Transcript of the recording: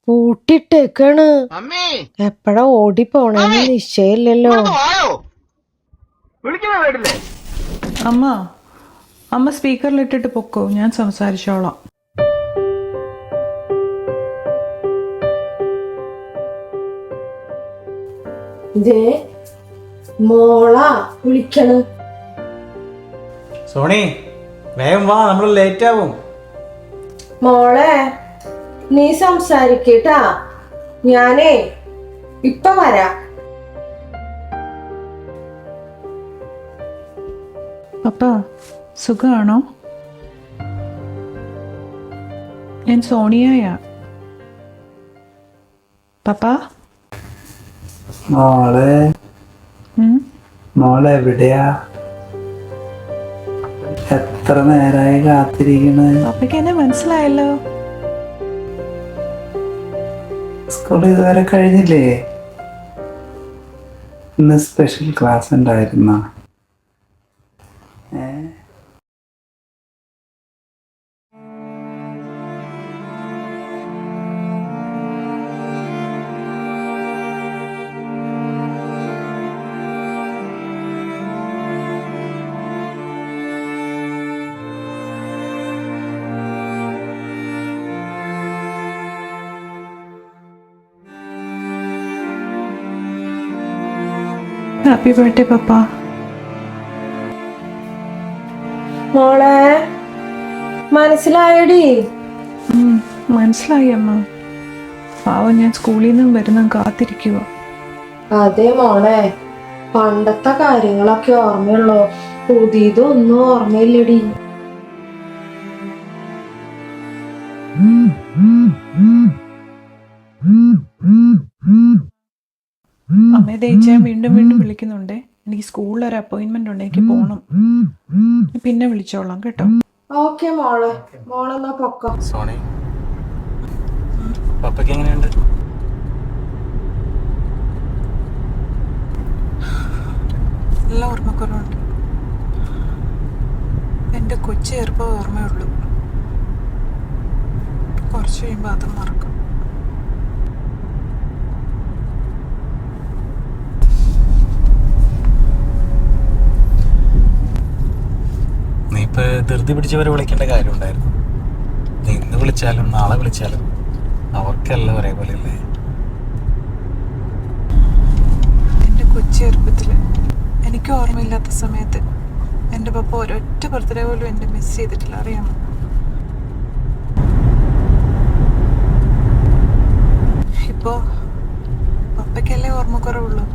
പൂട്ടിട്ടേക്കാണ്. എപ്പഴാ ഓടി പോണേന്ന് നിശ്ചയില്ലല്ലോ. അമ്മ അമ്മ സ്പീക്കറിലിട്ടിട്ട് പൊക്കോ, ഞാൻ സംസാരിച്ചോളാം. മോളാ വിളിക്കണ്. സോണി വേഗം വാ, നമ്മൾ ലേറ്റ് ആവും. മോളെ നീ സംസാരിക്കട്ടാ, ഞാനേ ഇപ്പൊ വരാം. പപ്പ സുഖാണോ? ഞാൻ സോണിയായ. പപ്പ മോളെ എവിടെയാ? എത്ര നേരായി കാത്തിരിക്കണ? പപ്പയ്ക്ക് എന്നെ മനസ്സിലായല്ലോ. സ്കൂൾ ഇതുവരെ കഴിഞ്ഞില്ലേ? ഇന്ന് സ്പെഷ്യൽ ക്ലാസ് ഉണ്ടായിരുന്ന? ഹാപ്പി ബർത്ത്ഡേ പപ്പ. മോളെ മനസ്സിലായടി? മനസ്സിലായി അമ്മ. പാവം, ഞാൻ സ്കൂളിൽ നിന്നും വരുന്ന കാത്തിരിക്കുക. അതെ മോളെ, പണ്ടത്തെ കാര്യങ്ങളൊക്കെ ഓർമ്മയുള്ളോ? പുതിയതൊന്നും ഓർമ്മയില്ലടി. അമ്മയെ തേച്ചാൻ വീണ്ടും വീണ്ടും വിളിക്കുന്നുണ്ടേ. എനിക്ക് സ്കൂളിൽ ഒരു അപ്പോയിന്റ്മെന്റ് ഉണ്ട്, എനിക്ക് പോണം. പിന്നെ വിളിച്ചോളാം കേട്ടോ. ഓക്കെ മോളെ, മോളെന്നാ പൊക്കം. സോണി പപ്പയ്ക്ക് എങ്ങനെയുണ്ട്? നല്ല ഓർമ്മക്കുറവുണ്ട്. എൻ്റെ കൊച്ചു ചെറുപ്പം ഓർമ്മയുള്ളൂ. കുറച്ച് കഴിയുമ്പോൾ അത് മറക്കും. നീ ഇപ്പൊ ധൃതി പിടിച്ചവരെ വിളിക്കേണ്ട കാര്യം ഉണ്ടായിരുന്നു. നീ ഇന്ന് വിളിച്ചാലും നാളെ വിളിച്ചാലും അവർക്കെല്ലാം ഒരേപോലെ അല്ലേ? എൻ്റെ കൊച്ചു ചെറുപ്പത്തിൽ എനിക്ക് ഓർമ്മയില്ലാത്ത സമയത്ത് എൻ്റെ പപ്പ ഒരൊറ്റ ബർത്ത്ഡേ പോലും എൻ്റെ മിസ് ചെയ്തിട്ടില്ല, അറിയാമോ? ഇപ്പോൾ പപ്പയ്ക്കല്ലേ ഓർമ്മക്കുറവുള്ളൂ.